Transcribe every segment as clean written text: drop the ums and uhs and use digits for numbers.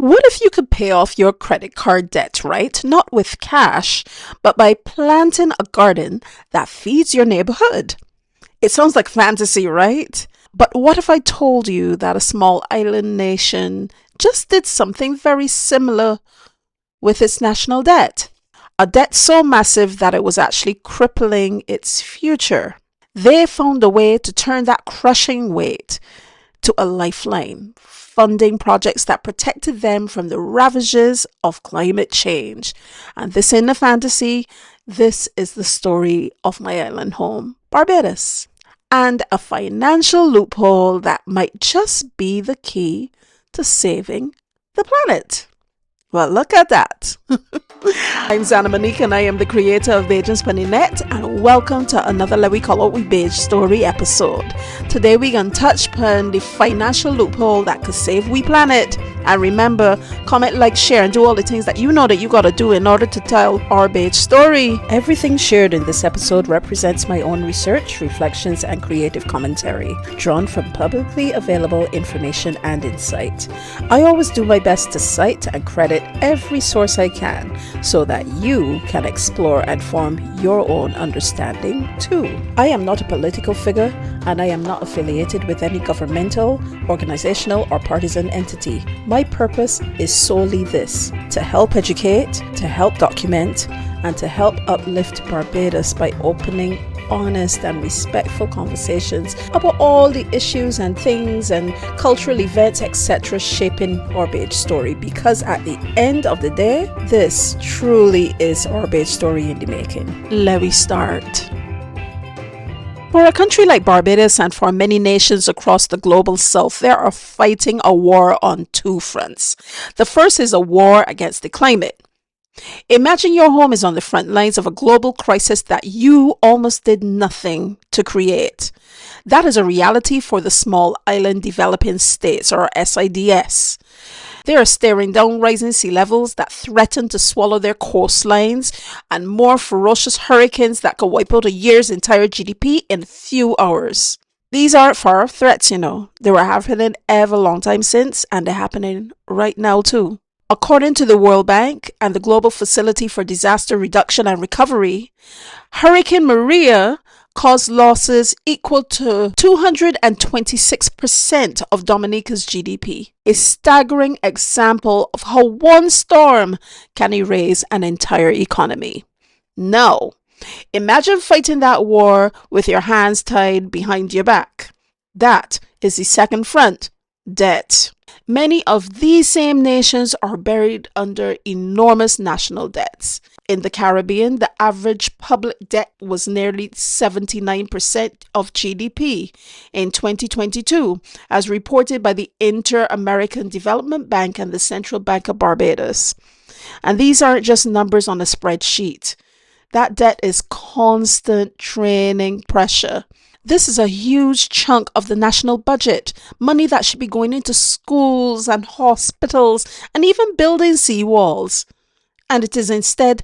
What if you could pay off your credit card debt, right? Not with cash, but by planting a garden that feeds your neighborhood. It sounds like fantasy, right? But what if I told you that a small island nation just did something very similar with its national debt? A debt so massive that it was actually crippling its future. They found a way to turn that crushing weight to a lifeline, funding projects that protected them from the ravages of climate change. And this ain't a fantasy, this is the story of my island home, Barbados. And a financial loophole that might just be the key to saving the planet. Well, look at that. I'm Zana Monique and I am the creator of Beige and Spunny Net, and welcome to another Let We Call It We Beige story episode. Today we're going to touch upon the financial loophole that could save we planet. And remember, comment, like, share, and do all the things that you know that you got to do in order to tell our beige story. Everything shared in this episode represents my own research, reflections, and creative commentary, drawn from publicly available information and insight. I always do my best to cite and credit every source I can so that you can explore and form your own understanding too. I am not a political figure and I am not affiliated with any governmental, organizational, or partisan entity. My purpose is solely this: to help educate, to help document, and to help uplift Barbados by opening honest and respectful conversations about all the issues and things and cultural events, etc., shaping our beige story. Because at the end of the day, this truly is our beige story in the making. Let me start. For a country like Barbados and for many nations across the global south, they are fighting a war on two fronts. The first is a war against the climate. Imagine your home is on the front lines of a global crisis that you almost did nothing to create. That is a reality for the small island developing states, or SIDS. They are staring down rising sea levels that threaten to swallow their coastlines and more ferocious hurricanes that could wipe out a year's entire GDP in a few hours. These aren't far threats, you know. They were happening ever long time since, and they're happening right now too. According to the World Bank and the Global Facility for Disaster Reduction and Recovery, Hurricane Maria caused losses equal to 226% of Dominica's GDP, a staggering example of how one storm can erase an entire economy. Now, imagine fighting that war with your hands tied behind your back. That is the second front, debt. Many of these same nations are buried under enormous national debts. In the Caribbean, the average public debt was nearly 79% of GDP in 2022, as reported by the Inter-American Development Bank and the Central Bank of Barbados. And these aren't just numbers on a spreadsheet. That debt is constant draining pressure. This is a huge chunk of the national budget, money that should be going into schools and hospitals and even building seawalls. And it is instead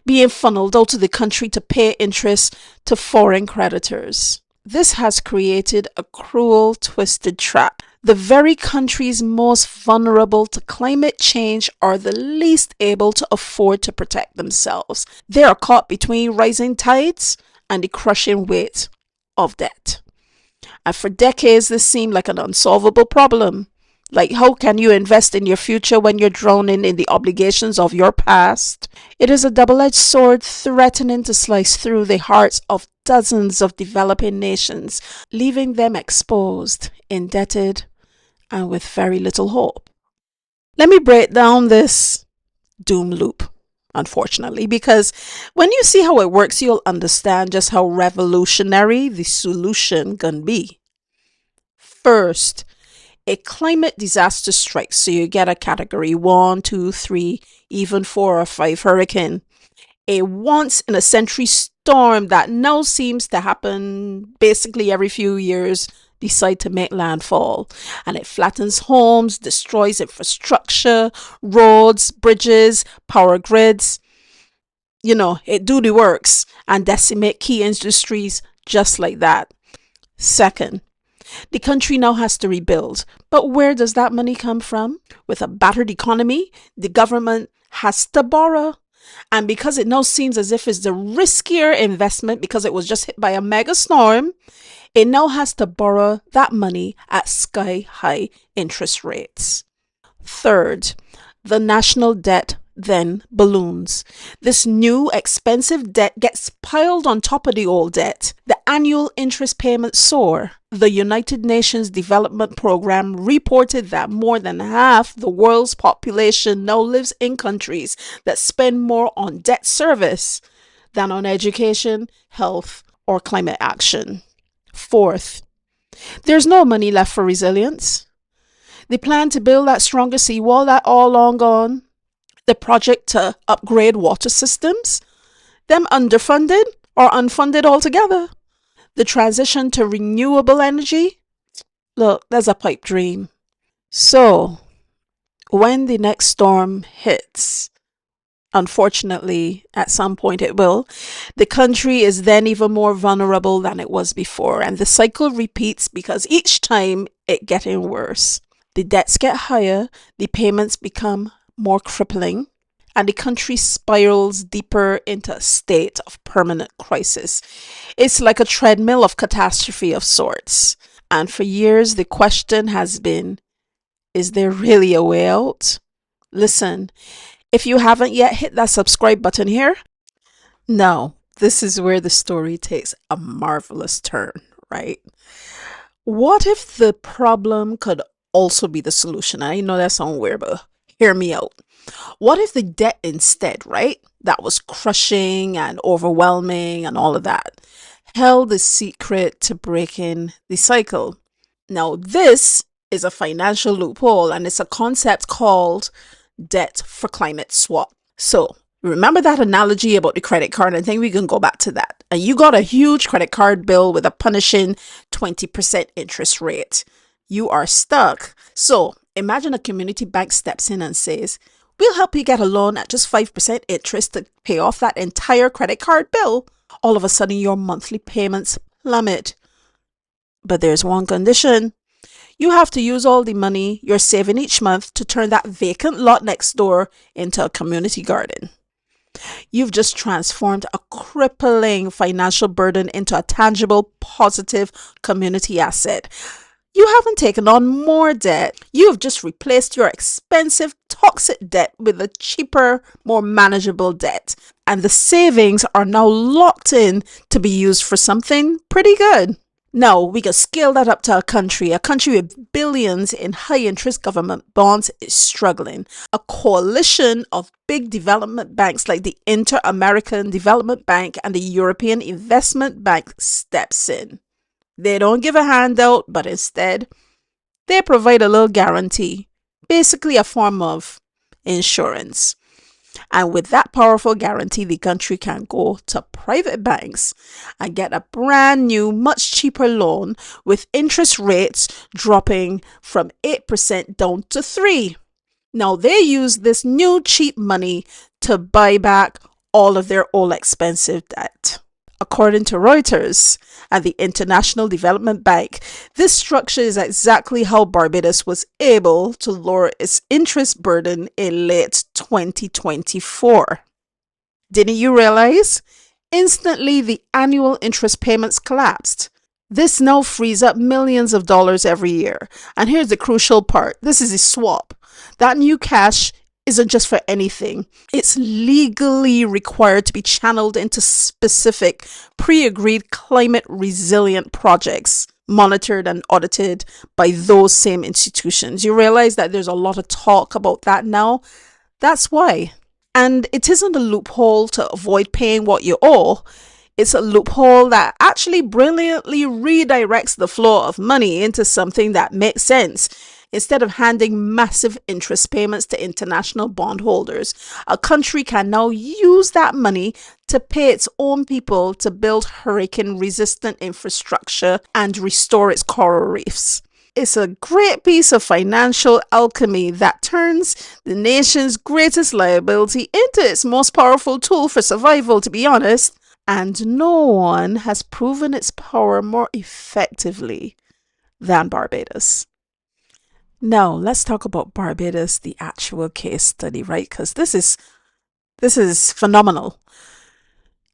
being funneled out of the country to pay interest to foreign creditors. This has created a cruel, twisted trap. The very countries most vulnerable to climate change are the least able to afford to protect themselves. They are caught between rising tides and the crushing weight of debt. And for decades, this seemed like an unsolvable problem. Like, how can you invest in your future when you're drowning in the obligations of your past? It is a double-edged sword threatening to slice through the hearts of dozens of developing nations, leaving them exposed, indebted, and with very little hope. Let me break down this doom loop, unfortunately, because when you see how it works, you'll understand just how revolutionary the solution can be. First, a climate disaster strikes, so you get a category 1, 2, 3, even 4 or 5 hurricane. A once-in-a-century storm that now seems to happen basically every few years decide to make landfall, and it flattens homes, destroys infrastructure, roads, bridges, power grids. You know, it do the works and decimate key industries just like that. Second, The country now has to rebuild. But where does that money come from? With a battered economy, the government has to borrow. And because it now seems as if it's the riskier investment because it was just hit by a mega storm, it now has to borrow that money at sky high interest rates. Third, the national debt then balloons. This new expensive debt gets piled on top of the old debt. The annual interest payments soar. The United Nations Development Programme reported that more than half the world's population now lives in countries that spend more on debt service than on education, health, or climate action. Fourth, there's no money left for resilience. The plan to build that stronger seawall, that all long gone. The project to upgrade water systems, them underfunded or unfunded altogether. The transition to renewable energy, look, that's a pipe dream. So, when the next storm hits, unfortunately, at some point it will, the country is then even more vulnerable than it was before, and the cycle repeats because each time it getting worse. The debts get higher, the payments become more crippling, and the country spirals deeper into a state of permanent crisis. It's like a treadmill of catastrophe of sorts. And for years, the question has been, is there really a way out? Listen, if you haven't yet hit that subscribe button here, now, this is where the story takes a marvelous turn, right? What if the problem could also be the solution? I know that sounds weird, but hear me out. What if the debt instead, right, that was crushing and overwhelming and all of that, held the secret to breaking the cycle? Now, this is a financial loophole, and it's a concept called debt for climate swap. So, remember that analogy about the credit card? I think we can go back to that. And you got a huge credit card bill with a punishing 20% interest rate. You are stuck. So, imagine a community bank steps in and says, we'll help you get a loan at just 5% interest to pay off that entire credit card bill. All of a sudden, your monthly payments plummet. But there's one condition. You have to use all the money you're saving each month to turn that vacant lot next door into a community garden. You've just transformed a crippling financial burden into a tangible, positive community asset. You haven't taken on more debt. You've just replaced your expensive, toxic debt with a cheaper, more manageable debt. And the savings are now locked in to be used for something pretty good. Now, we can scale that up to a country with billions in high-interest government bonds is struggling. A coalition of big development banks like the Inter-American Development Bank and the European Investment Bank steps in. They don't give a handout, but instead, they provide a little guarantee, basically a form of insurance. And with that powerful guarantee, the country can go to private banks and get a brand new, much cheaper loan with interest rates dropping from 8% down to 3%. Now, they use this new cheap money to buy back all of their old expensive debt. According to Reuters and the International Development Bank, this structure is exactly how Barbados was able to lower its interest burden in late 2024. Didn't you realize? Instantly, the annual interest payments collapsed. This now frees up millions of dollars every year. And here's the crucial part. This is a swap. That new cash isn't just for anything. It's legally required to be channeled into specific pre-agreed climate resilient projects, monitored and audited by those same institutions. You realize that there's a lot of talk about that now. That's why. And it isn't a loophole to avoid paying what you owe. It's a loophole that actually brilliantly redirects the flow of money into something that makes sense. Instead of handing massive interest payments to international bondholders, a country can now use that money to pay its own people to build hurricane-resistant infrastructure and restore its coral reefs. It's a great piece of financial alchemy that turns the nation's greatest liability into its most powerful tool for survival, to be honest. And no one has proven its power more effectively than Barbados. Now, let's talk about Barbados, the actual case study, right? Because this is phenomenal.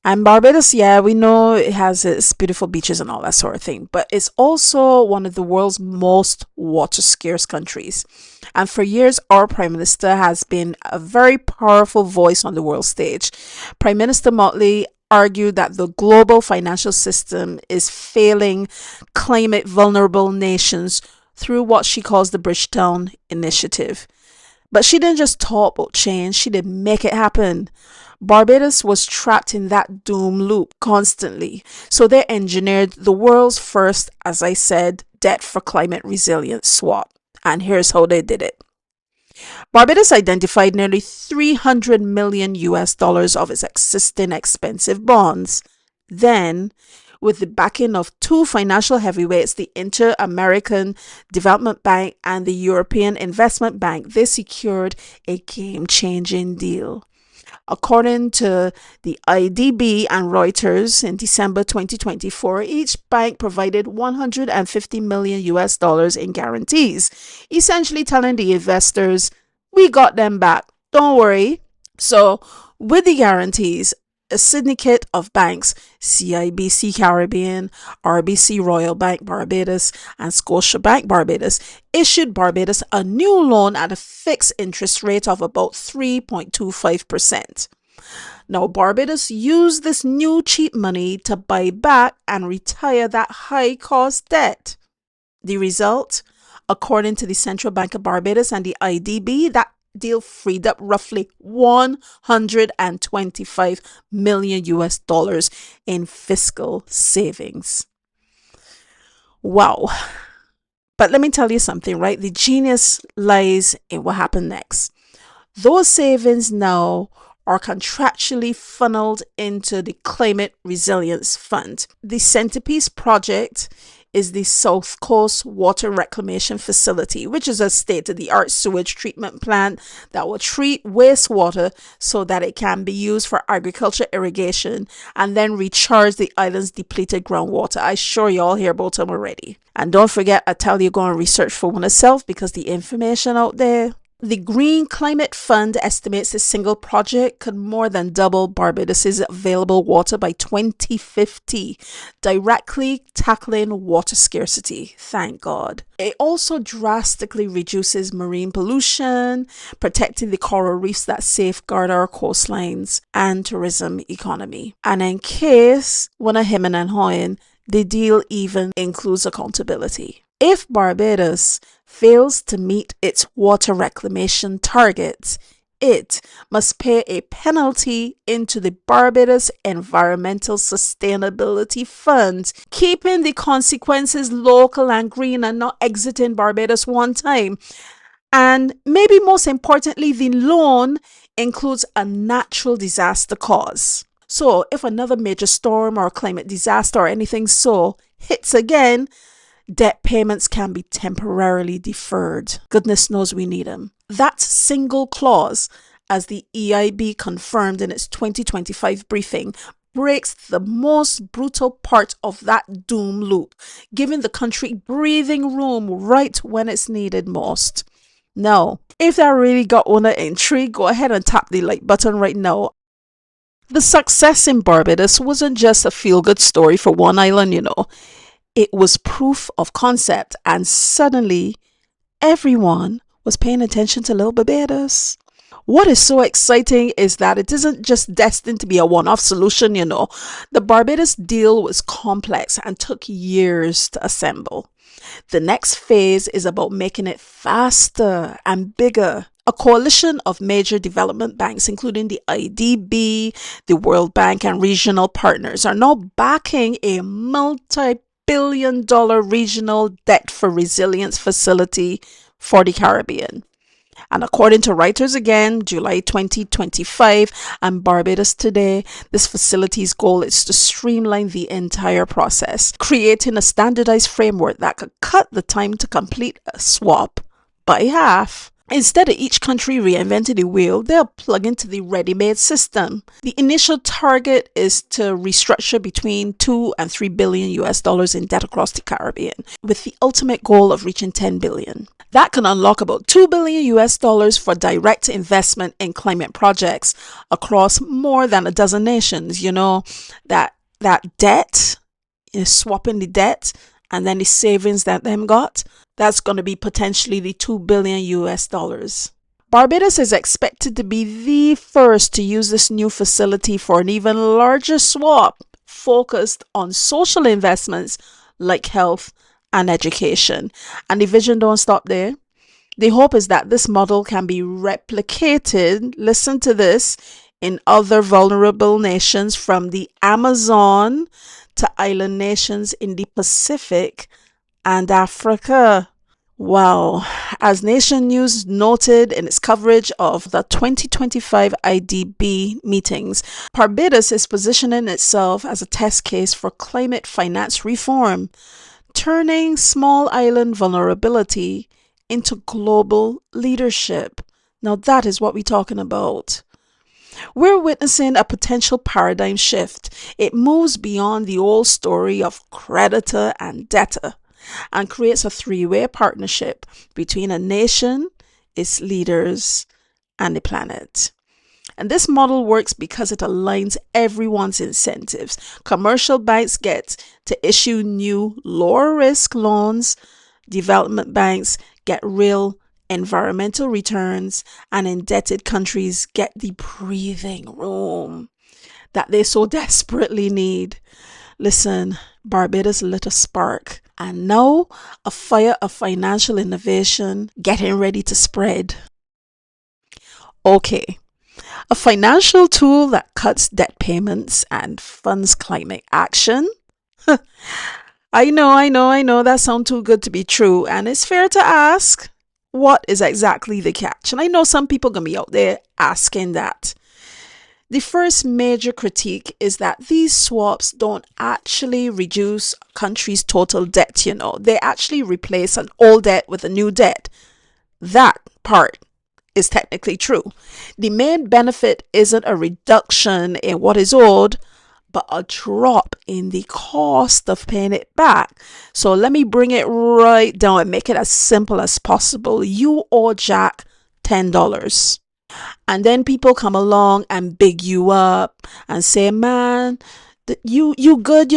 And Barbados, yeah, we know it has its beautiful beaches and all that sort of thing, but it's also one of the world's most water scarce countries. And for years, our Prime Minister has been a very powerful voice on the world stage. Prime Minister Motley argued that the global financial system is failing climate vulnerable nations through what she calls the Bridgetown Initiative. But she didn't just talk about change, she did make it happen. Barbados was trapped in that doom loop constantly, so they engineered the world's first, as I said, debt for climate resilience swap. And here's how they did it. Barbados identified nearly 300 million US dollars of its existing expensive bonds. Then, with the backing of two financial heavyweights, the Inter-American Development Bank and the European Investment Bank, they secured a game-changing deal. According to the IDB and Reuters in December 2024, each bank provided 150 million US dollars in guarantees, essentially telling the investors, we got them back, don't worry. So, with the guarantees, a syndicate of banks, CIBC Caribbean, RBC Royal Bank Barbados, and Scotiabank Barbados, issued Barbados a new loan at a fixed interest rate of about 3.25%. Now, Barbados used this new cheap money to buy back and retire that high cost debt. The result, according to the Central Bank of Barbados and the IDB, that deal freed up roughly 125 million US dollars in fiscal savings. Wow. But let me tell you something, right? The genius lies in what happened next. Those savings now are contractually funneled into the Climate Resilience Fund. The centerpiece project is the South Coast Water Reclamation Facility, which is a state-of-the-art sewage treatment plant that will treat wastewater so that it can be used for agriculture irrigation and then recharge the island's depleted groundwater. I sure you all hear about them already. And don't forget, I tell you, go and research for one yourself because the information out there. The Green Climate Fund estimates a single project could more than double Barbados's available water by 2050, directly tackling water scarcity. Thank God. It also drastically reduces marine pollution, protecting the coral reefs that safeguard our coastlines and tourism economy. And in case one of him and Hoyen, the deal even includes accountability. If Barbados fails to meet its water reclamation targets, it must pay a penalty into the Barbados Environmental Sustainability Fund, keeping the consequences local and green and not exiting Barbados one time. And maybe most importantly, the loan includes a natural disaster cause. So if another major storm or climate disaster or anything so hits again, debt payments can be temporarily deferred. Goodness knows we need them. That single clause, as the EIB confirmed in its 2025 briefing, breaks the most brutal part of that doom loop, giving the country breathing room right when it's needed most. Now, if that really got owner intrigued, go ahead and tap the like button right now. The success in Barbados wasn't just a feel-good story for one island, It was proof of concept, and suddenly everyone was paying attention to little Barbados. What is so exciting is that it isn't just destined to be a one-off solution, The Barbados deal was complex and took years to assemble. The next phase is about making it faster and bigger. A coalition of major development banks, including the IDB, the World Bank, and regional partners, are now backing a multi-billion-dollar regional debt for resilience facility for the Caribbean. And according to Reuters again, July 2025 and Barbados Today, this facility's goal is to streamline the entire process, creating a standardized framework that could cut the time to complete a swap by half. Instead of each country reinventing the wheel, they'll plug into the ready-made system. The initial target is to restructure between 2 and 3 billion US dollars in debt across the Caribbean, with the ultimate goal of reaching 10 billion. That can unlock about 2 billion US dollars for direct investment in climate projects across more than a dozen nations. You know, that debt, swapping the debt and then the savings that them got, that's going to be potentially the 2 billion US dollars. Barbados is expected to be the first to use this new facility for an even larger swap focused on social investments like health and education. And the vision don't stop there. The hope is that this model can be replicated, listen to this, in other vulnerable nations from the Amazon to island nations in the Pacific and Africa. Wow. As Nation News noted in its coverage of the 2025 IDB meetings, Barbados is positioning itself as a test case for climate finance reform, turning small island vulnerability into global leadership. Now that is what we're talking about. We're witnessing a potential paradigm shift. It moves beyond the old story of creditor and debtor and creates a three-way partnership between a nation, its leaders, and the planet. And this model works because it aligns everyone's incentives. Commercial banks get to issue new lower risk loans, development banks get real environmental returns, and indebted countries get the breathing room that they so desperately need. Listen, Barbados lit a spark, and now a fire of financial innovation getting ready to spread. Okay, a financial tool that cuts debt payments and funds climate action. I know, that sounds too good to be true, and it's fair to ask, what is exactly the catch? And I know some people gonna be out there asking that. The first major critique is that these swaps don't actually reduce a country's total debt, They actually replace an old debt with a new debt. That part is technically true. The main benefit isn't a reduction in what is owed, but a drop in the cost of paying it back. So let me bring it right down and make it as simple as possible. You owe Jack $10. And then people come along and big you up and say, man, you good,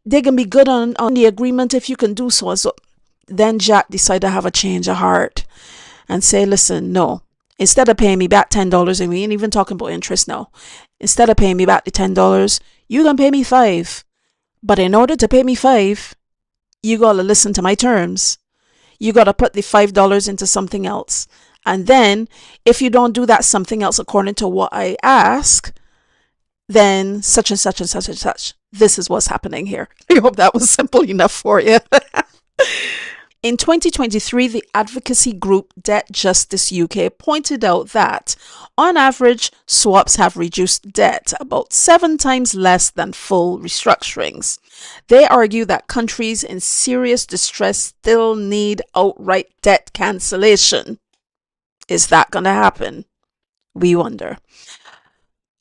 they can be good on the agreement if you can do so and so. Then Jack decided to have a change of heart and say, listen, no, instead of paying me back $10, and we ain't even talking about interest now, instead of paying me back the $10, you can pay me $5. But in order to pay me $5, you gotta listen to my terms. You gotta put the $5 into something else. And then if you don't do that something else according to what I ask, then such and such and such and such. This is what's happening here. I hope that was simple enough for you. In 2023, the advocacy group Debt Justice UK pointed out that, on average, swaps have reduced debt about 7 times less than full restructurings. They argue that countries in serious distress still need outright debt cancellation. Is that going to happen? We wonder.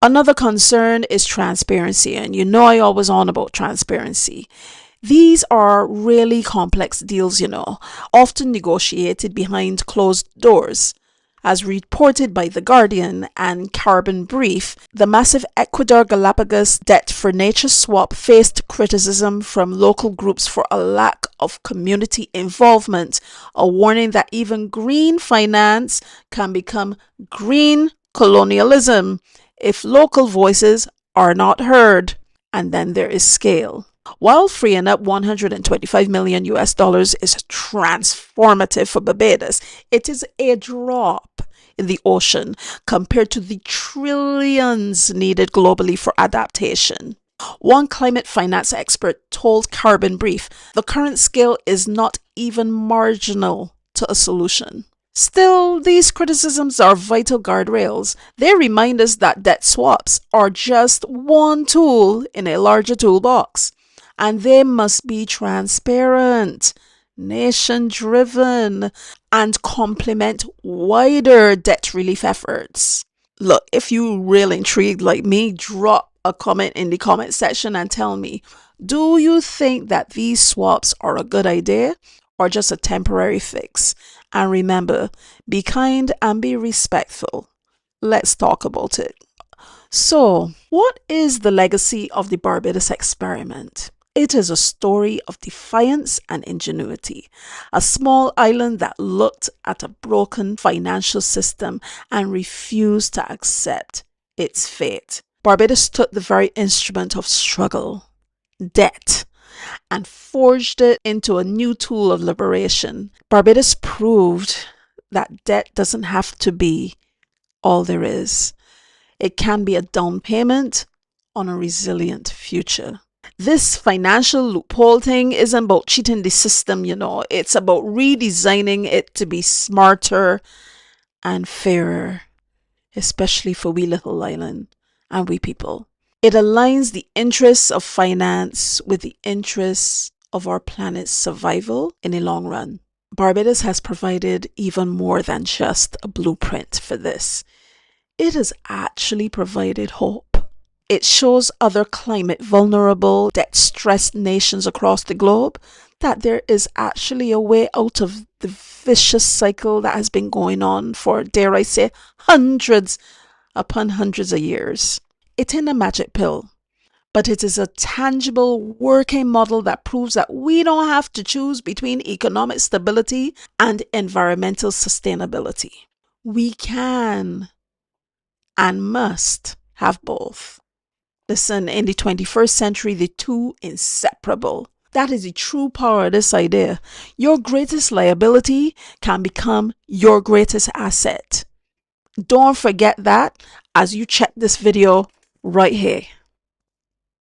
Another concern is transparency, and I always on about transparency. These are really complex deals, often negotiated behind closed doors. As reported by The Guardian and Carbon Brief, the massive Ecuador Galapagos debt for nature swap faced criticism from local groups for a lack of community involvement, a warning that even green finance can become green colonialism if local voices are not heard. And then there is scale. While freeing up $125 million US dollars is transformative for Barbados, it is a drop in the ocean compared to the trillions needed globally for adaptation. One climate finance expert told Carbon Brief the current scale is not even marginal to a solution. Still, these criticisms are vital guardrails. They remind us that debt swaps are just one tool in a larger toolbox. And they must be transparent, nation-driven, and complement wider debt relief efforts. Look, if you're real intrigued like me, drop a comment in the comment section and tell me, do you think that these swaps are a good idea or just a temporary fix? And remember, be kind and be respectful. Let's talk about it. So, what is the legacy of the Barbados experiment? It is a story of defiance and ingenuity. A small island that looked at a broken financial system and refused to accept its fate. Barbados took the very instrument of struggle, debt, and forged it into a new tool of liberation. Barbados proved that debt doesn't have to be all there is. It can be a down payment on a resilient future. This financial loophole thing isn't about cheating the system, it's about redesigning it to be smarter and fairer, especially for we little island and we people. It aligns the interests of finance with the interests of our planet's survival in the long run. Barbados has provided even more than just a blueprint for this. It has actually provided hope. It shows other climate vulnerable, debt-stressed nations across the globe that there is actually a way out of the vicious cycle that has been going on for, dare I say, hundreds upon hundreds of years. It ain't a magic pill, but it is a tangible working model that proves that we don't have to choose between economic stability and environmental sustainability. We can and must have both. Listen, in the 21st century, the two inseparable. That is the true power of this idea. Your greatest liability can become your greatest asset. Don't forget that as you check this video right here.